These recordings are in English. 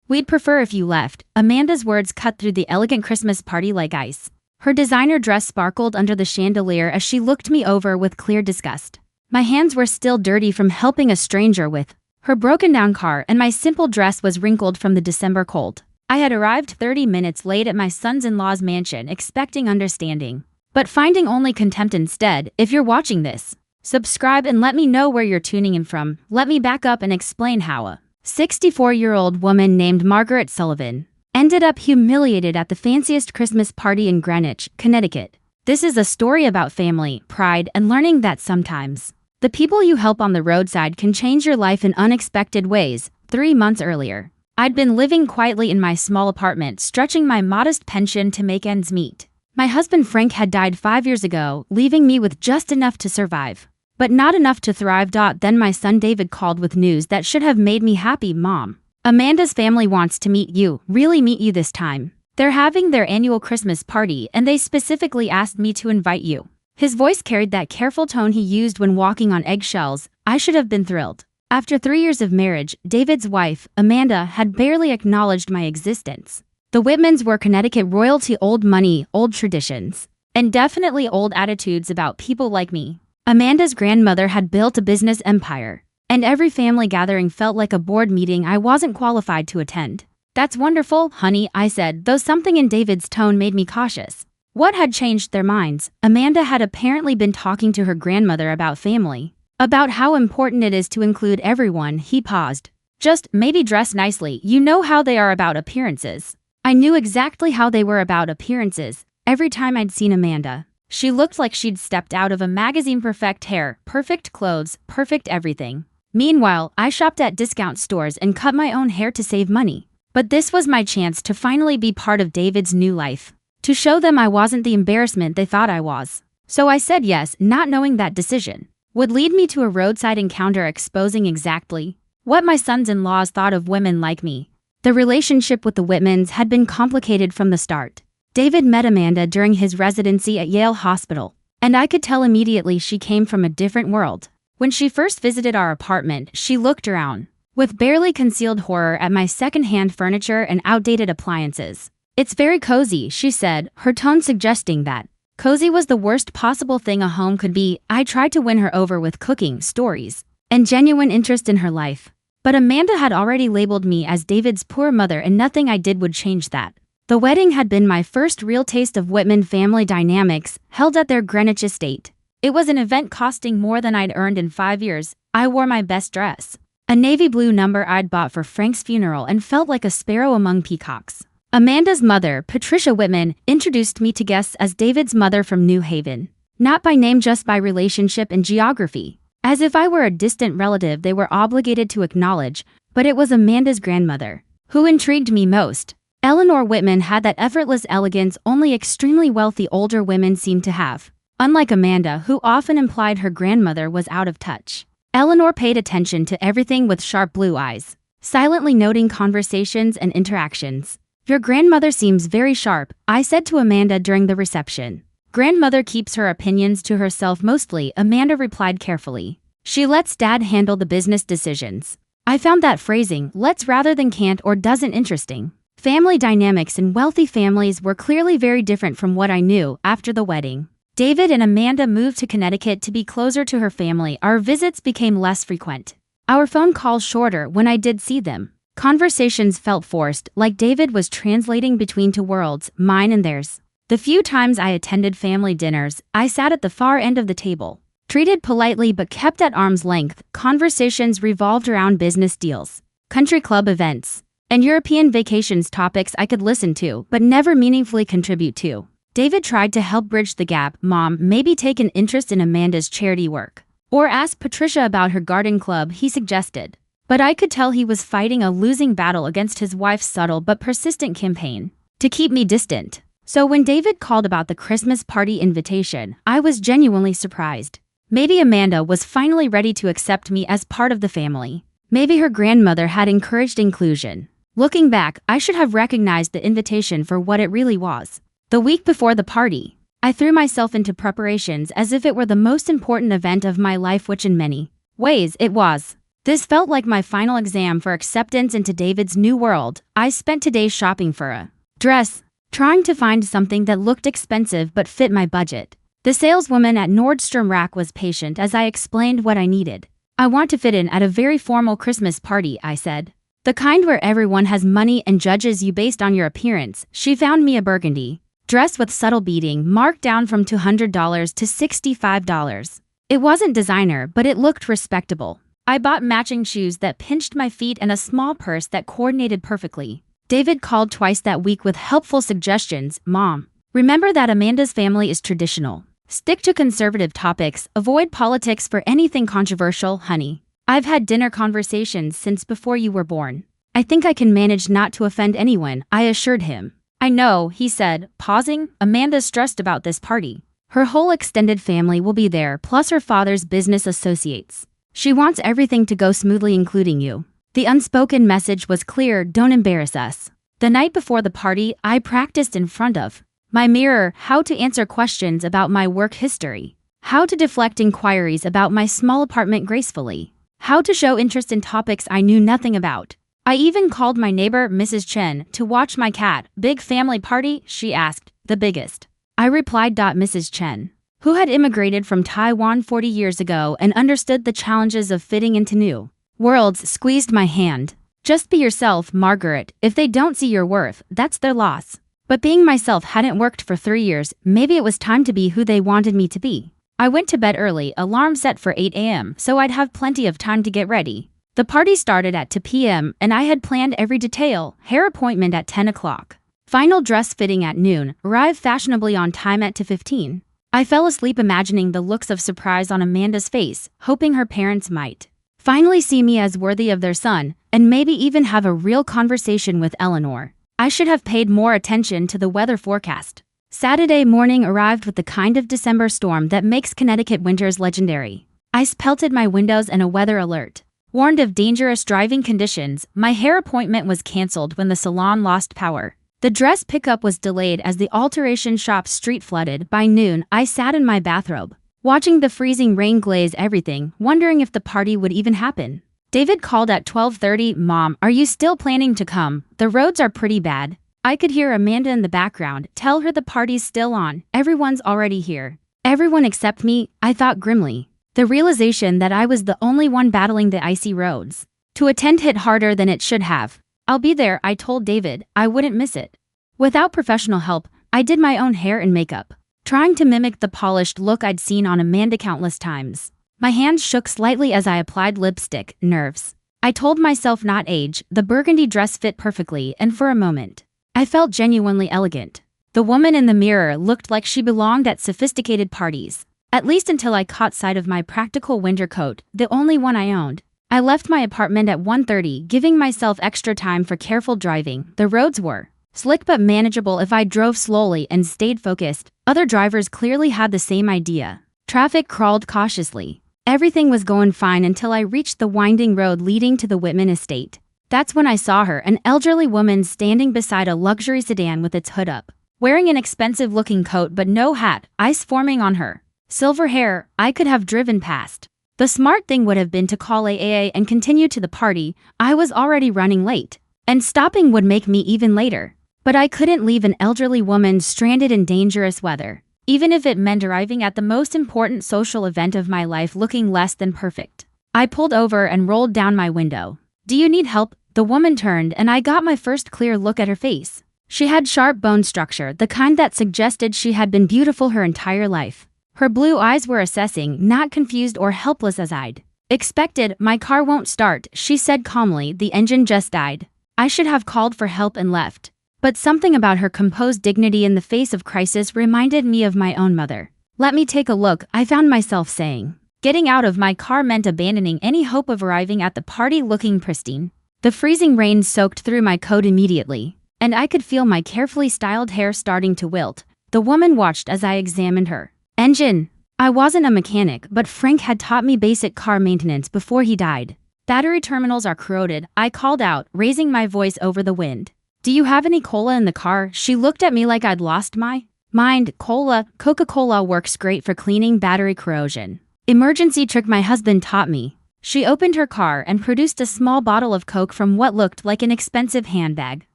We'd prefer if you left. Amanda's words cut through the elegant Christmas party like ice. Her designer dress sparkled under the chandelier as she looked me over with clear disgust. My hands were still dirty from helping a stranger with her broken-down car, and my simple dress was wrinkled from the December cold. I had arrived 30 minutes late at my sons-in-law's mansion expecting understanding, but finding only contempt instead. If you're watching this, subscribe and let me know where you're tuning in from. Let me back up and explain how a 64-year-old woman named Margaret Sullivan ended up humiliated at the fanciest Christmas party in Greenwich, Connecticut. This is a story about family, pride, and learning that sometimes the people you help on the roadside can change your life in unexpected ways. 3 months earlier, I'd been living quietly in my small apartment, stretching my modest pension to make ends meet. My husband Frank had died 5 years ago, leaving me with just enough to survive, but not enough to thrive. Then my son David called with news that should have made me happy. Mom, Amanda's family wants to meet you, really meet you this time. They're having their annual Christmas party and they specifically asked me to invite you. His voice carried that careful tone he used when walking on eggshells. I should have been thrilled. After 3 years of marriage, David's wife, Amanda, had barely acknowledged my existence. The Whitmans were Connecticut royalty, old money, old traditions, and definitely old attitudes about people like me. Amanda's grandmother had built a business empire, and every family gathering felt like a board meeting I wasn't qualified to attend. That's wonderful, honey, I said, though something in David's tone made me cautious. What had changed their minds? Amanda had apparently been talking to her grandmother about family, about how important it is to include everyone. He paused. Just maybe dress nicely. You know how they are about appearances. I knew exactly how they were about appearances. Every time I'd seen Amanda, she looked like she'd stepped out of a magazine. Perfect hair, perfect clothes, perfect everything. Meanwhile, I shopped at discount stores and cut my own hair to save money. But this was my chance to finally be part of David's new life, to show them I wasn't the embarrassment they thought I was. So I said yes, not knowing that decision would lead me to a roadside encounter exposing exactly what my sons-in-laws thought of women like me. The relationship with the Whitmans had been complicated from the start. David met Amanda during his residency at Yale Hospital, and I could tell immediately she came from a different world. When she first visited our apartment, she looked around with barely concealed horror at my second-hand furniture and outdated appliances. It's very cozy, she said, her tone suggesting that cozy was the worst possible thing a home could be. I tried to win her over with cooking, stories, and genuine interest in her life. But Amanda had already labeled me as David's poor mother, and nothing I did would change that. The wedding had been my first real taste of Whitman family dynamics, held at their Greenwich estate. It was an event costing more than I'd earned in 5 years. I wore my best dress, a navy blue number I'd bought for Frank's funeral, and felt like a sparrow among peacocks. Amanda's mother, Patricia Whitman, introduced me to guests as David's mother from New Haven. Not by name, just by relationship and geography. As if I were a distant relative they were obligated to acknowledge, but it was Amanda's grandmother who intrigued me most. Eleanor Whitman had that effortless elegance only extremely wealthy older women seemed to have. Unlike Amanda, who often implied her grandmother was out of touch, Eleanor paid attention to everything with sharp blue eyes, silently noting conversations and interactions. Your grandmother seems very sharp, I said to Amanda during the reception. Grandmother keeps her opinions to herself mostly, Amanda replied carefully. She lets Dad handle the business decisions. I found that phrasing, lets rather than can't or doesn't, interesting. Family dynamics in wealthy families were clearly very different from what I knew. After the wedding, David and Amanda moved to Connecticut to be closer to her family. Our visits became less frequent, our phone calls shorter. When I did see them, conversations felt forced, like David was translating between two worlds, mine and theirs. The few times I attended family dinners, I sat at the far end of the table, treated politely but kept at arm's length. Conversations revolved around business deals, country club events, and European vacations, topics I could listen to but never meaningfully contribute to. David tried to help bridge the gap. Mom, maybe take an interest in Amanda's charity work, or ask Patricia about her garden club, he suggested. But I could tell he was fighting a losing battle against his wife's subtle but persistent campaign to keep me distant. So when David called about the Christmas party invitation, I was genuinely surprised. Maybe Amanda was finally ready to accept me as part of the family. Maybe her grandmother had encouraged inclusion. Looking back, I should have recognized the invitation for what it really was. The week before the party, I threw myself into preparations as if it were the most important event of my life, which in many ways it was. This felt like my final exam for acceptance into David's new world. I spent today shopping for a dress, trying to find something that looked expensive but fit my budget. The saleswoman at Nordstrom Rack was patient as I explained what I needed. I want to fit in at a very formal Christmas party, I said. The kind where everyone has money and judges you based on your appearance. She found me a burgundy dress with subtle beading marked down from $200 to $65. It wasn't designer, but it looked respectable. I bought matching shoes that pinched my feet and a small purse that coordinated perfectly. David called twice that week with helpful suggestions. Mom, remember that Amanda's family is traditional. Stick to conservative topics, avoid politics for anything controversial, honey. I've had dinner conversations since before you were born. I think I can manage not to offend anyone, I assured him. I know, he said, pausing. Amanda's stressed about this party. Her whole extended family will be there, plus her father's business associates. She wants everything to go smoothly, including you. The unspoken message was clear: don't embarrass us. The night before the party, I practiced in front of my mirror how to answer questions about my work history, how to deflect inquiries about my small apartment gracefully, how to show interest in topics I knew nothing about. I even called my neighbor, Mrs. Chen, to watch my cat. Big family party? She asked. The biggest. I replied. Mrs. Chen, who had immigrated from Taiwan 40 years ago and understood the challenges of fitting into new worlds, squeezed my hand. Just be yourself, Margaret. If they don't see your worth, that's their loss. But being myself hadn't worked for 3 years. Maybe it was time to be who they wanted me to be. I went to bed early, alarm set for 8 a.m., so I'd have plenty of time to get ready. The party started at 2 p.m., and I had planned every detail. Hair appointment at 10 o'clock. Final dress fitting at noon. Arrive fashionably on time at 2:15. I fell asleep imagining the looks of surprise on Amanda's face, hoping her parents might finally see me as worthy of their son, and maybe even have a real conversation with Eleanor. I should have paid more attention to the weather forecast. Saturday morning arrived with the kind of December storm that makes Connecticut winters legendary. Ice pelted my windows and a weather alert warned of dangerous driving conditions. My hair appointment was canceled when the salon lost power. The dress pickup was delayed as the alteration shop street flooded. By noon, I sat in my bathrobe, watching the freezing rain glaze everything, wondering if the party would even happen. David called at 12:30. Mom, are you still planning to come? The roads are pretty bad. I could hear Amanda in the background. Tell her the party's still on. Everyone's already here. Everyone except me, I thought grimly. The realization that I was the only one battling the icy roads to attend hit harder than it should have. I'll be there, I told David. I wouldn't miss it. Without professional help, I did my own hair and makeup, trying to mimic the polished look I'd seen on Amanda countless times. My hands shook slightly as I applied lipstick. Nerves. I told myself not age. The burgundy dress fit perfectly, and for a moment, I felt genuinely elegant. The woman in the mirror looked like she belonged at sophisticated parties, at least until I caught sight of my practical winter coat, the only one I owned. I left my apartment at 1:30, giving myself extra time for careful driving. The roads were slick but manageable if I drove slowly and stayed focused. Other drivers clearly had the same idea. Traffic crawled cautiously. Everything was going fine until I reached the winding road leading to the Whitman estate. That's when I saw her, an elderly woman standing beside a luxury sedan with its hood up, wearing an expensive-looking coat but no hat, ice forming on her silver hair. I could have driven past. The smart thing would have been to call AAA and continue to the party. I was already running late, and stopping would make me even later. But I couldn't leave an elderly woman stranded in dangerous weather, even if it meant arriving at the most important social event of my life looking less than perfect. I pulled over and rolled down my window. Do you need help? The woman turned and I got my first clear look at her face. She had sharp bone structure, the kind that suggested she had been beautiful her entire life. Her blue eyes were assessing, not confused or helpless as I'd expected. My car won't start, she said calmly. The engine just died. I should have called for help and left. But something about her composed dignity in the face of crisis reminded me of my own mother. Let me take a look, I found myself saying. Getting out of my car meant abandoning any hope of arriving at the party looking pristine. The freezing rain soaked through my coat immediately, and I could feel my carefully styled hair starting to wilt. The woman watched as I examined her engine. I wasn't a mechanic, but Frank had taught me basic car maintenance before he died. Battery terminals are corroded, I called out, raising my voice over the wind. Do you have any cola in the car? She looked at me like I'd lost my mind. Cola. Coca-Cola works great for cleaning battery corrosion. Emergency trick my husband taught me. She opened her car and produced a small bottle of Coke from what looked like an expensive handbag.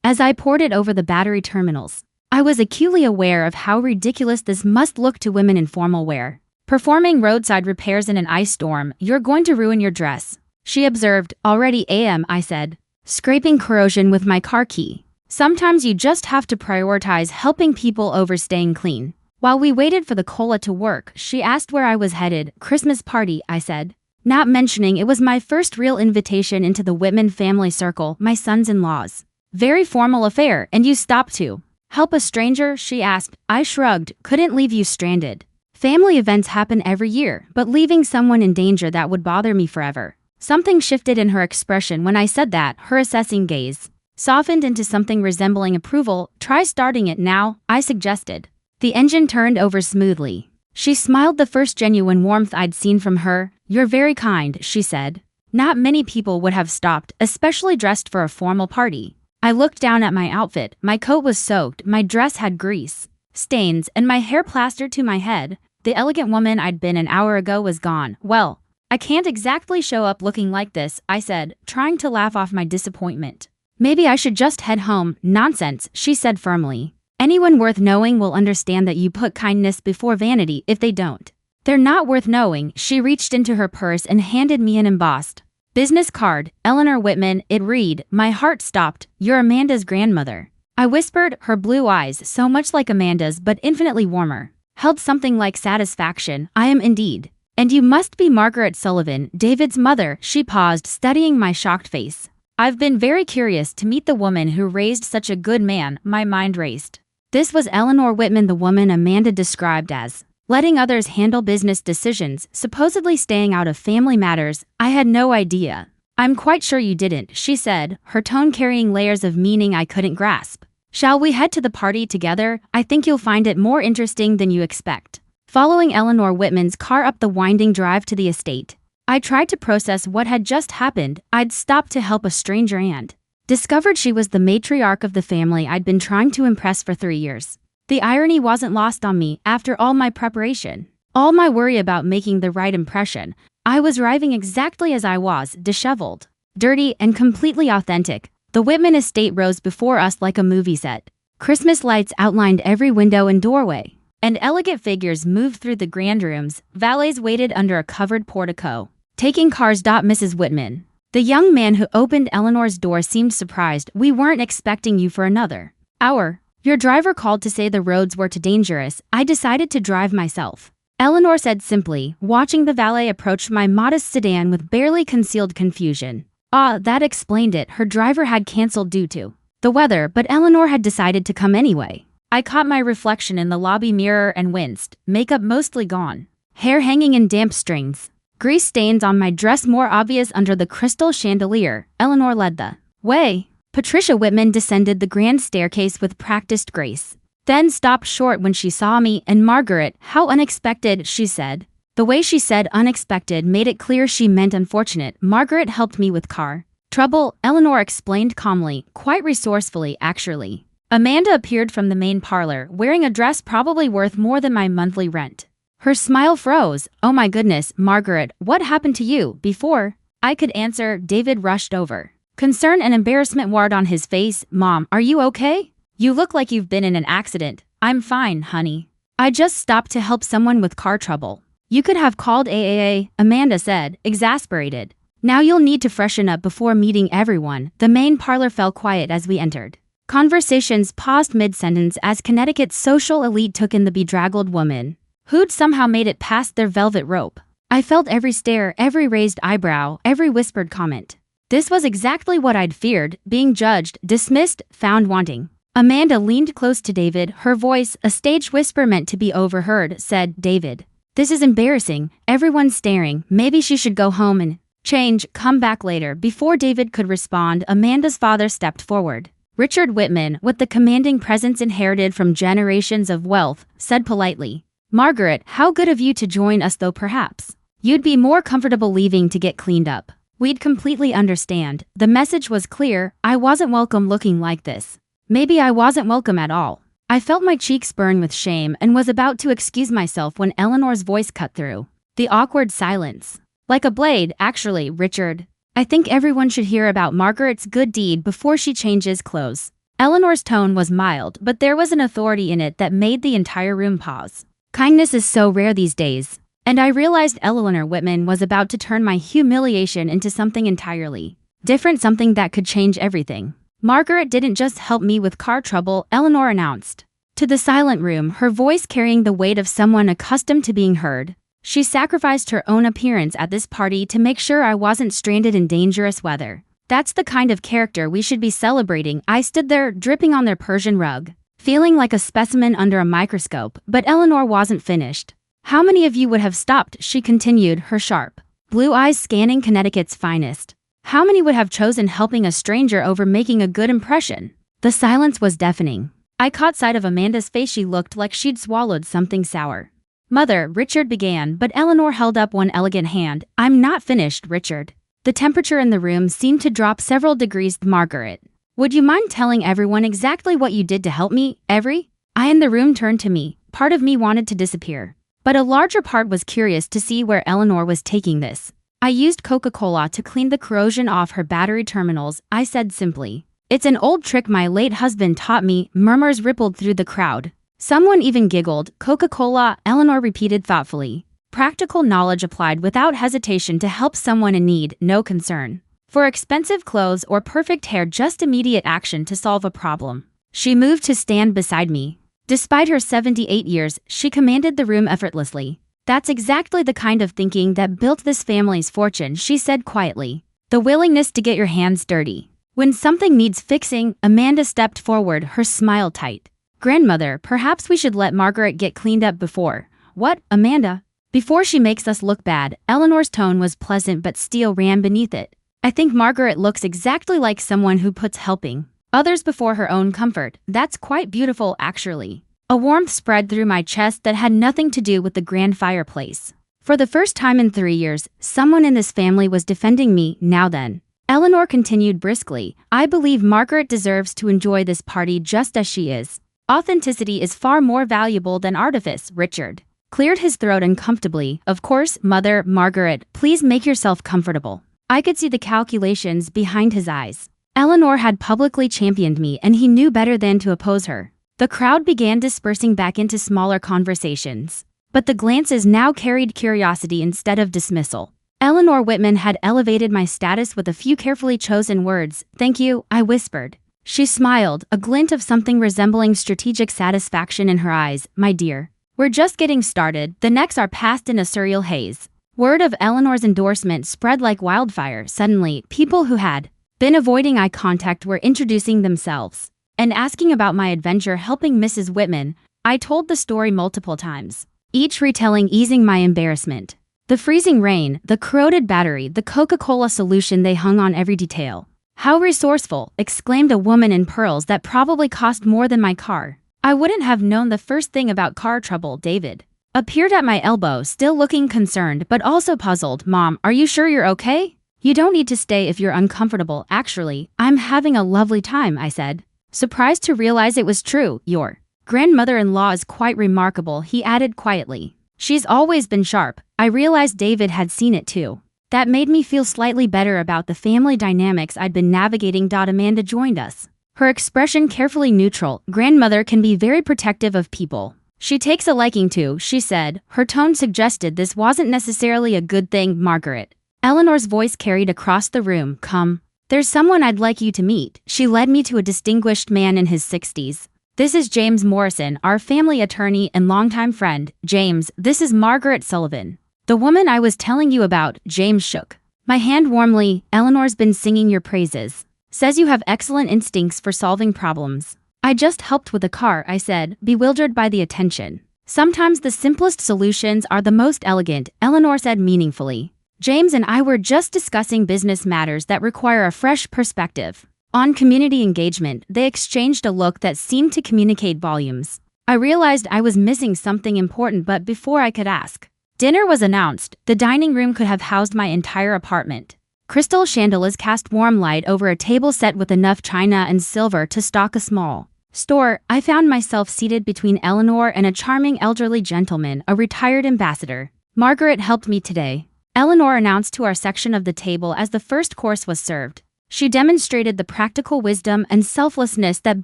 As I poured it over the battery terminals, I was acutely aware of how ridiculous this must look to women in formal wear. Performing roadside repairs in an ice storm, you're going to ruin your dress, she observed. Already am, I said, scraping corrosion with my car key. Sometimes you just have to prioritize helping people over staying clean. While we waited for the cola to work, she asked where I was headed. Christmas party, I said, not mentioning it was my first real invitation into the Whitman family circle, my sons-in-laws. Very formal affair, and you stopped to help a stranger, she asked. I shrugged. Couldn't leave you stranded. Family events happen every year, but leaving someone in danger, that would bother me forever. Something shifted in her expression when I said that. Her assessing gaze softened into something resembling approval. Try starting it now, I suggested. The engine turned over smoothly. She smiled, the first genuine warmth I'd seen from her. You're very kind, she said. Not many people would have stopped, especially dressed for a formal party. I looked down at my outfit. My coat was soaked, my dress had grease stains, and my hair plastered to my head. The elegant woman I'd been an hour ago was gone. Well, I can't exactly show up looking like this, I said, trying to laugh off my disappointment. Maybe I should just head home. Nonsense, she said firmly. Anyone worth knowing will understand that you put kindness before vanity. If they don't, they're not worth knowing. She reached into her purse and handed me an embossed business card. Eleanor Whitman, it read. My heart stopped. You're Amanda's grandmother, I whispered. Her blue eyes, so much like Amanda's but infinitely warmer, held something like satisfaction. I am indeed. And you must be Margaret Sullivan, David's mother. She paused, studying my shocked face. I've been very curious to meet the woman who raised such a good man. My mind raced. This was Eleanor Whitman, the woman Amanda described as letting others handle business decisions, supposedly staying out of family matters. I had no idea. I'm quite sure you didn't, she said, her tone carrying layers of meaning I couldn't grasp. Shall we head to the party together? I think you'll find it more interesting than you expect. Following Eleanor Whitman's car up the winding drive to the estate, I tried to process what had just happened. I'd stopped to help a stranger and discovered she was the matriarch of the family I'd been trying to impress for 3 years. The irony wasn't lost on me. After all my preparation, all my worry about making the right impression, I was arriving exactly as I was, disheveled, dirty, and completely authentic. The Whitman estate rose before us like a movie set. Christmas lights outlined every window and doorway, and elegant figures moved through the grand rooms. Valets waited under a covered portico, taking cars. Mrs. Whitman, the young man who opened Eleanor's door, seemed surprised. We weren't expecting you for another hour. Your driver called to say the roads were too dangerous. I decided to drive myself, Eleanor said simply, watching the valet approach my modest sedan with barely concealed confusion. Ah, that explained it. Her driver had canceled due to the weather, but Eleanor had decided to come anyway. I caught my reflection in the lobby mirror and winced. Makeup mostly gone, hair hanging in damp strings, grease stains on my dress more obvious under the crystal chandelier. Eleanor led the way. Patricia Whitman descended the grand staircase with practiced grace, then stopped short when she saw me. And Margaret, how unexpected, she said. The way she said unexpected made it clear she meant unfortunate. Margaret helped me with car trouble, Eleanor explained calmly, quite resourcefully actually. Amanda appeared from the main parlor, wearing a dress probably worth more than my monthly rent. Her smile froze. Oh my goodness, Margaret, what happened to you? Before I could answer, David rushed over. Concern and embarrassment warred on his face. Mom, are you okay? You look like you've been in an accident. I'm fine, honey. I just stopped to help someone with car trouble. You could have called AAA, Amanda said, exasperated. Now you'll need to freshen up before meeting everyone. The main parlor fell quiet as we entered. Conversations paused mid-sentence as Connecticut's social elite took in the bedraggled woman who'd somehow made it past their velvet rope. I felt every stare, every raised eyebrow, every whispered comment. This was exactly what I'd feared, being judged, dismissed, found wanting. Amanda leaned close to David, her voice, a staged whisper meant to be overheard, said, David, this is embarrassing. Everyone's staring. Maybe she should go home and change, come back later. Before David could respond, Amanda's father stepped forward. Richard Whitman, with the commanding presence inherited from generations of wealth, said politely, Margaret, how good of you to join us, though perhaps you'd be more comfortable leaving to get cleaned up. We'd completely understand. The message was clear. I wasn't welcome looking like this. Maybe I wasn't welcome at all. I felt my cheeks burn with shame and was about to excuse myself when Eleanor's voice cut through the awkward silence. Like a blade, actually, Richard. I think everyone should hear about Margaret's good deed before she changes clothes. Eleanor's tone was mild, but there was an authority in it that made the entire room pause. Kindness is so rare these days. And I realized Eleanor Whitman was about to turn my humiliation into something entirely different, something that could change everything. Margaret didn't just help me with car trouble, Eleanor announced. To the silent room, her voice carrying the weight of someone accustomed to being heard. She sacrificed her own appearance at this party to make sure I wasn't stranded in dangerous weather. That's the kind of character we should be celebrating. I stood there, dripping on their Persian rug, feeling like a specimen under a microscope, but Eleanor wasn't finished. How many of you would have stopped? She continued, her sharp blue eyes scanning Connecticut's finest. How many would have chosen helping a stranger over making a good impression? The silence was deafening. I caught sight of Amanda's face. She looked like she'd swallowed something sour. Mother, Richard began, but Eleanor held up one elegant hand. I'm not finished, Richard. The temperature in the room seemed to drop several degrees. Margaret, would you mind telling everyone exactly what you did to help me? I in the room turned to me. Part of me wanted to disappear, but a larger part was curious to see where Eleanor was taking this. I used Coca-Cola to clean the corrosion off her battery terminals, I said simply. It's an old trick my late husband taught me. Murmurs rippled through the crowd. Someone even giggled. Coca-Cola, Eleanor repeated thoughtfully. Practical knowledge applied without hesitation to help someone in need, no concern for expensive clothes or perfect hair, just immediate action to solve a problem. She moved to stand beside me. Despite her 78 years, she commanded the room effortlessly. That's exactly the kind of thinking that built this family's fortune, she said quietly. The willingness to get your hands dirty. When something needs fixing, Amanda stepped forward, her smile tight. Grandmother, perhaps we should let Margaret get cleaned up before. What, Amanda? Before she makes us look bad. Eleanor's tone was pleasant but steel ran beneath it. I think Margaret looks exactly like someone who puts helping others before her own comfort. That's quite beautiful, actually. A warmth spread through my chest that had nothing to do with the grand fireplace. For the first time in 3 years, someone in this family was defending me. Now then. Eleanor continued briskly, I believe Margaret deserves to enjoy this party just as she is. Authenticity is far more valuable than artifice. Richard cleared his throat uncomfortably. Of course, Mother. Margaret, please make yourself comfortable. I could see the calculations behind his eyes. Eleanor had publicly championed me, and he knew better than to oppose her. The crowd began dispersing back into smaller conversations, but the glances now carried curiosity instead of dismissal. Eleanor Whitman had elevated my status with a few carefully chosen words. Thank you, I whispered. She smiled, a glint of something resembling strategic satisfaction in her eyes. My dear, we're just getting started. The next are passed in a surreal haze. Word of Eleanor's endorsement spread like wildfire. Suddenly, people who had been avoiding eye contact were introducing themselves and asking about my adventure helping Mrs. Whitman. I told the story multiple times, each retelling easing my embarrassment. The freezing rain, the corroded battery, the Coca-Cola solution, they hung on every detail. How resourceful, exclaimed a woman in pearls, that probably cost more than my car. I wouldn't have known the first thing about car trouble. David appeared at my elbow, still looking concerned but also puzzled. Mom, are you sure you're okay? You don't need to stay if you're uncomfortable. Actually, I'm having a lovely time, I said, surprised to realize it was true. Your grandmother-in-law is quite remarkable, he added quietly. She's always been sharp. I realized David had seen it too. That made me feel slightly better about the family dynamics I'd been navigating. Amanda joined us, her expression carefully neutral. Grandmother can be very protective of people she takes a liking to, she said. Her tone suggested this wasn't necessarily a good thing. Margaret, Eleanor's voice carried across the room. Come. There's someone I'd like you to meet. She led me to a distinguished man in his 60s. This is James Morrison, our family attorney and longtime friend. James, this is Margaret Sullivan, the woman I was telling you about. James shook my hand warmly. Eleanor's been singing your praises. Says you have excellent instincts for solving problems. I just helped with a car, I said, bewildered by the attention. Sometimes the simplest solutions are the most elegant, Eleanor said meaningfully. James and I were just discussing business matters that require a fresh perspective. On community engagement, they exchanged a look that seemed to communicate volumes. I realized I was missing something important, but before I could ask, dinner was announced. The dining room could have housed my entire apartment. Crystal chandeliers cast warm light over a table set with enough china and silver to stock a small store. I found myself seated between Eleanor and a charming elderly gentleman, a retired ambassador. Margaret helped me today. Eleanor announced to our section of the table as the first course was served. She demonstrated the practical wisdom and selflessness that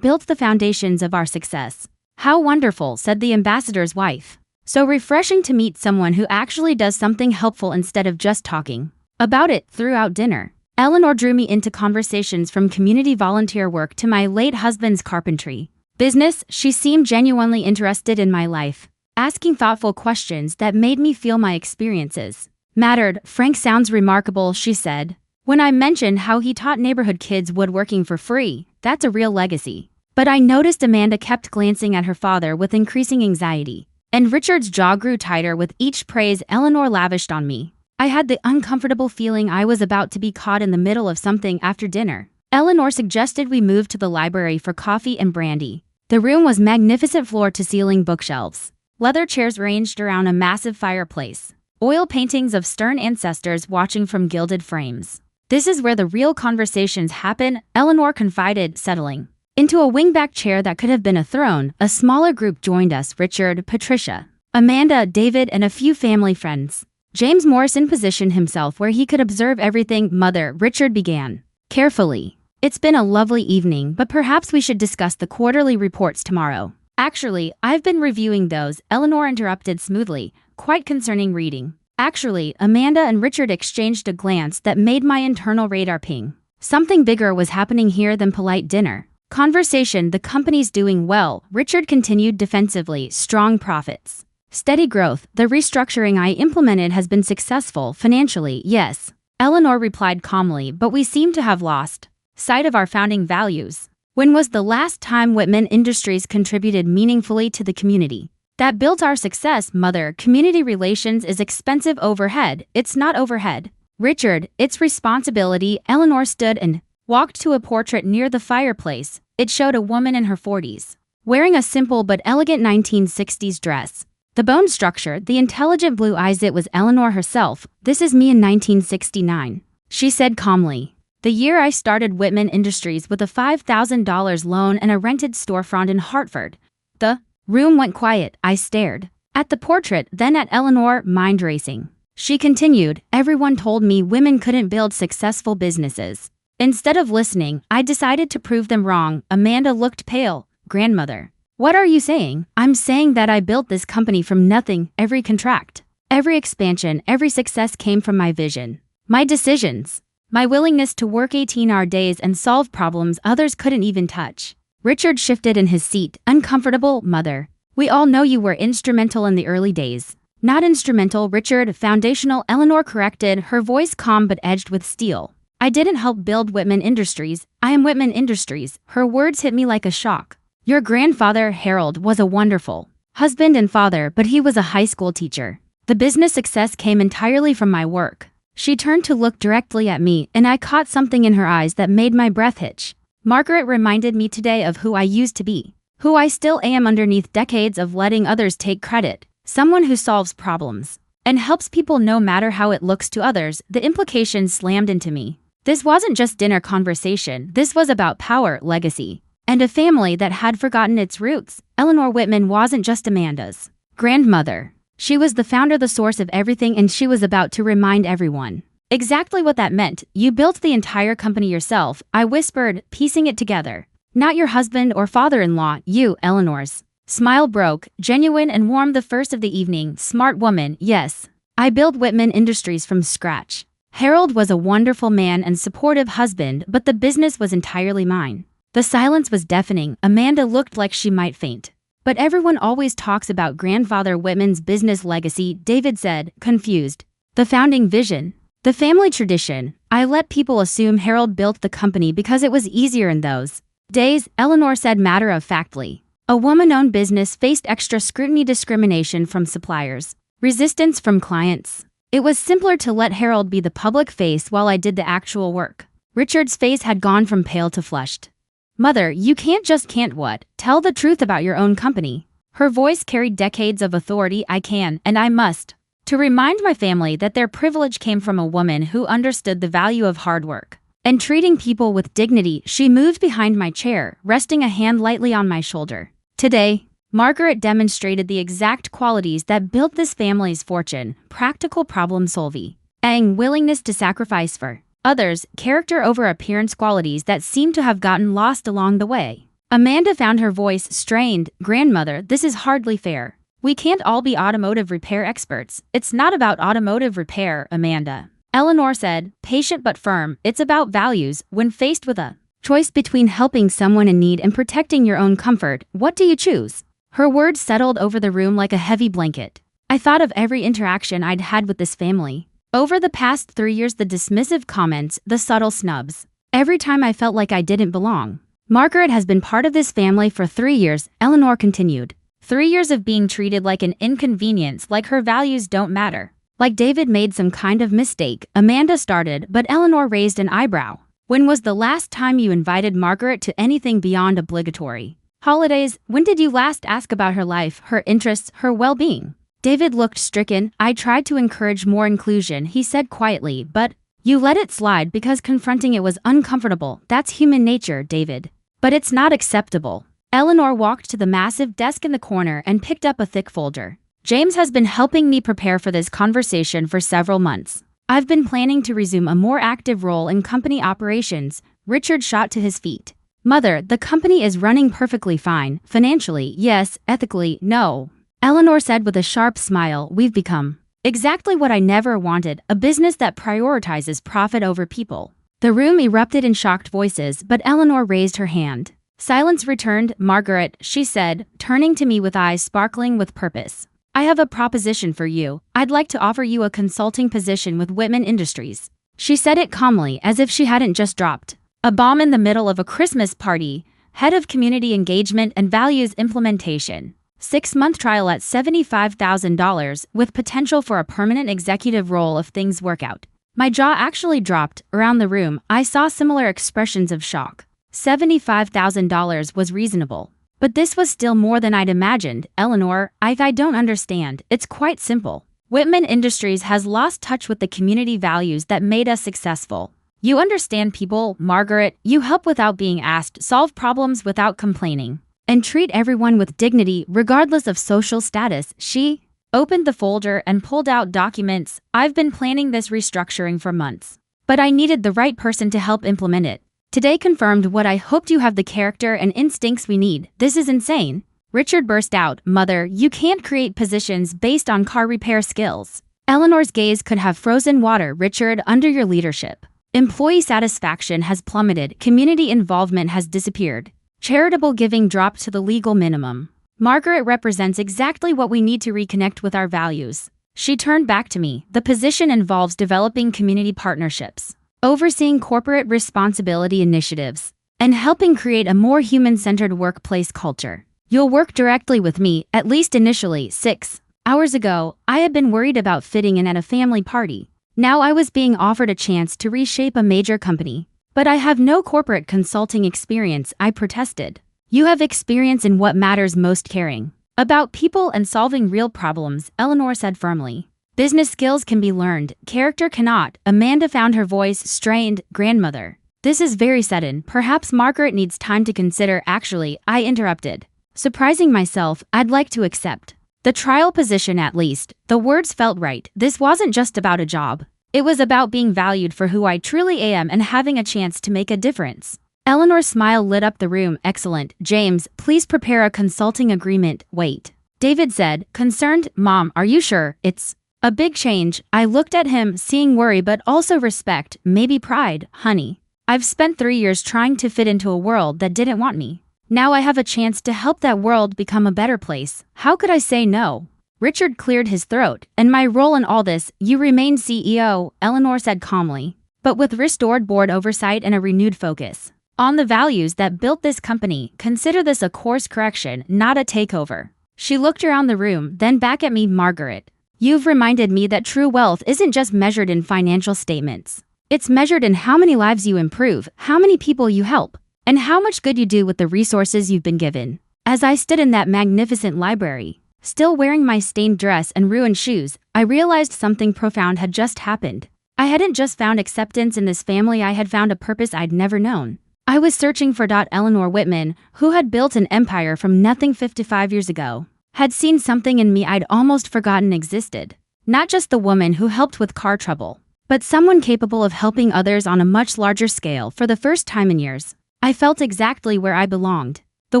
built the foundations of our success. "How wonderful," said the ambassador's wife. "So refreshing to meet someone who actually does something helpful instead of just talking about it throughout dinner." Eleanor drew me into conversations from community volunteer work to my late husband's carpentry business. She seemed genuinely interested in my life, asking thoughtful questions that made me feel my experiences mattered. "Frank sounds remarkable," she said. When I mentioned how he taught neighborhood kids woodworking for free, "That's a real legacy." But I noticed Amanda kept glancing at her father with increasing anxiety, and Richard's jaw grew tighter with each praise Eleanor lavished on me. I had the uncomfortable feeling I was about to be caught in the middle of something after dinner. Eleanor suggested we move to the library for coffee and brandy. The room was magnificent floor-to-ceiling bookshelves. Leather chairs ranged around a massive fireplace. Oil paintings of stern ancestors watching from gilded frames. "This is where the real conversations happen," Eleanor confided, settling into a wingback chair that could have been a throne. A smaller group joined us: Richard, Patricia, Amanda, David, and a few family friends. James Morrison positioned himself where he could observe everything. "Mother," Richard began carefully, "it's been a lovely evening, but perhaps we should discuss the quarterly reports tomorrow." "Actually, I've been reviewing those," Eleanor interrupted smoothly, "quite concerning reading." Actually, Amanda and Richard exchanged a glance that made my internal radar ping. Something bigger was happening here than polite dinner conversation. "The company's doing well," Richard continued defensively. "Strong profits, steady growth. The restructuring I implemented has been successful financially." "Yes," Eleanor replied calmly, "but we seem to have lost sight of our founding values." "When was the last time Whitman Industries contributed meaningfully to the community that built our success?" "Mother, community relations is expensive overhead." "It's not overhead, Richard, it's responsibility." Eleanor stood and walked to a portrait near the fireplace. It showed a woman in her 40s, wearing a simple but elegant 1960s dress. The bone structure, the intelligent blue eyes. It was Eleanor herself. "This is me in 1969, she said calmly. "The year I started Whitman Industries with a $5,000 loan and a rented storefront in Hartford." The room went quiet. I stared at the portrait, then at Eleanor, mind racing. She continued, "Everyone told me women couldn't build successful businesses. Instead of listening, I decided to prove them wrong." Amanda looked pale. "Grandmother, what are you saying?" "I'm saying that I built this company from nothing. Every contract, every expansion, every success came from my vision, my decisions, my willingness to work 18-hour days and solve problems others couldn't even touch." Richard shifted in his seat, uncomfortable. "Mother, we all know you were instrumental in the early days." "Not instrumental, Richard, foundational," Eleanor corrected, her voice calm but edged with steel. "I didn't help build Whitman Industries. I am Whitman Industries." Her words hit me like a shock. "Your grandfather, Harold, was a wonderful husband and father, but he was a high school teacher. The business success came entirely from my work." She turned to look directly at me, and I caught something in her eyes that made my breath hitch. "Margaret reminded me today of who I used to be, who I still am underneath decades of letting others take credit. Someone who solves problems and helps people no matter how it looks to others." The implication slammed into me. This wasn't just dinner conversation. This was about power, legacy, and a family that had forgotten its roots. Eleanor Whitman wasn't just Amanda's grandmother. She was the founder, the source of everything, and she was about to remind everyone exactly what that meant. "You built the entire company yourself," I whispered, piecing it together. "Not your husband or father-in-law, you." Eleanor's smile broke, genuine and warm. "The first of the evening." "Smart woman." "Yes. I built Whitman Industries from scratch. Harold was a wonderful man and supportive husband, but the business was entirely mine." The silence was deafening. Amanda looked like she might faint. "But everyone always talks about grandfather Whitman's business legacy," David said, confused. "The founding vision, the family tradition." "I let people assume Harold built the company because it was easier in those days," Eleanor said matter-of-factly. "A woman-owned business faced extra scrutiny, discrimination from suppliers, resistance from clients. It was simpler to let Harold be the public face while I did the actual work." Richard's face had gone from pale to flushed. "Mother, you can't what? Tell the truth about your own company." Her voice carried decades of authority. "I can, and I must. To remind my family that their privilege came from a woman who understood the value of hard work and treating people with dignity." She moved behind my chair, resting a hand lightly on my shoulder. "Today, Margaret demonstrated the exact qualities that built this family's fortune: practical problem solving, willingness to sacrifice for others, character over appearance, qualities that seem to have gotten lost along the way. Amanda found her voice strained. Grandmother, this is hardly fair. We can't all be automotive repair experts. It's not about automotive repair, Amanda. Eleanor said, patient but firm. It's about values. When faced with a choice between helping someone in need and protecting your own comfort, what do you choose? Her words settled over the room like a heavy blanket. I thought of every interaction I'd had with this family. Over the past 3 years, the dismissive comments, the subtle snubs. Every time I felt like I didn't belong. Margaret has been part of this family for 3 years, Eleanor continued. 3 years of being treated like an inconvenience, like her values don't matter. Like David made some kind of mistake, Amanda started, but Eleanor raised an eyebrow. When was the last time you invited Margaret to anything beyond obligatory holidays? When did you last ask about her life, her interests, her well-being? David looked stricken. I tried to encourage more inclusion, he said quietly, but you let it slide because confronting it was uncomfortable. That's human nature, David. But it's not acceptable. Eleanor walked to the massive desk in the corner and picked up a thick folder. James has been helping me prepare for this conversation for several months. I've been planning to resume a more active role in company operations. Richard shot to his feet. Mother, the company is running perfectly fine. Financially, yes. Ethically, no. Eleanor said with a sharp smile, we've become exactly what I never wanted, a business that prioritizes profit over people. The room erupted in shocked voices, but Eleanor raised her hand. Silence returned. Margaret, she said, turning to me with eyes sparkling with purpose. I have a proposition for you. I'd like to offer you a consulting position with Whitman Industries. She said it calmly, as if she hadn't just dropped a bomb in the middle of a Christmas party. Head of Community Engagement and Values Implementation. 6-month trial at $75,000 with potential for a permanent executive role if things work out. My jaw actually dropped. Around the room, I saw similar expressions of shock. $75,000 was reasonable. But this was still more than I'd imagined. Eleanor, I don't understand. It's quite simple. Whitman Industries has lost touch with the community values that made us successful. You understand people, Margaret. You help without being asked, solve problems without complaining, and treat everyone with dignity regardless of social status. She opened the folder and pulled out documents. I've been planning this restructuring for months, but I needed the right person to help implement it. Today confirmed what I hoped. You have the character and instincts we need. This is insane. Richard burst out. Mother, you can't create positions based on car repair skills. Eleanor's gaze could have frozen water. Richard, under your leadership, employee satisfaction has plummeted. Community involvement has disappeared. Charitable giving dropped to the legal minimum. Margaret represents exactly what we need to reconnect with our values. She turned back to me. The position involves developing community partnerships, overseeing corporate responsibility initiatives, and helping create a more human-centered workplace culture. You'll work directly with me, at least initially. 6 hours ago, I had been worried about fitting in at a family party. Now I was being offered a chance to reshape a major company. But I have no corporate consulting experience, I protested. You have experience in what matters most, caring about people and solving real problems, Eleanor said firmly. Business skills can be learned, character cannot. Amanda found her voice strained. Grandmother, this is very sudden. Perhaps Margaret needs time to consider. Actually, I interrupted. Surprising myself, I'd like to accept the trial position at least. The words felt right. This wasn't just about a job. It was about being valued for who I truly am and having a chance to make a difference. Eleanor's smile lit up the room. Excellent. James, please prepare a consulting agreement. Wait. David said, concerned. Mom, are you sure? It's a big change. I looked at him, seeing worry but also respect, maybe pride. Honey, I've spent 3 years trying to fit into a world that didn't want me. Now I have a chance to help that world become a better place. How could I say no? Richard cleared his throat. And my role in all this, you remain CEO, Eleanor said calmly, but with restored board oversight and a renewed focus on the values that built this company. Consider this a course correction, not a takeover. She looked around the room, then back at me. Margaret, you've reminded me that true wealth isn't just measured in financial statements. It's measured in how many lives you improve, how many people you help, and how much good you do with the resources you've been given. As I stood in that magnificent library, still wearing my stained dress and ruined shoes, I realized something profound had just happened. I hadn't just found acceptance in this family, I had found a purpose I'd never known. I was searching for Eleanor Whitman, who had built an empire from nothing 55 years ago, had seen something in me I'd almost forgotten existed. Not just the woman who helped with car trouble, but someone capable of helping others on a much larger scale for the first time in years. I felt exactly where I belonged. The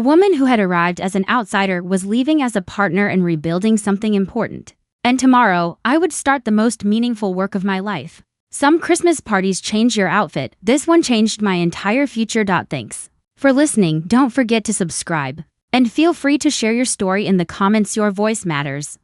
woman who had arrived as an outsider was leaving as a partner and rebuilding something important. And tomorrow, I would start the most meaningful work of my life. Some Christmas parties change your outfit. This one changed my entire future. Thanks for listening. Don't forget to subscribe. And feel free to share your story in the comments. Your voice matters.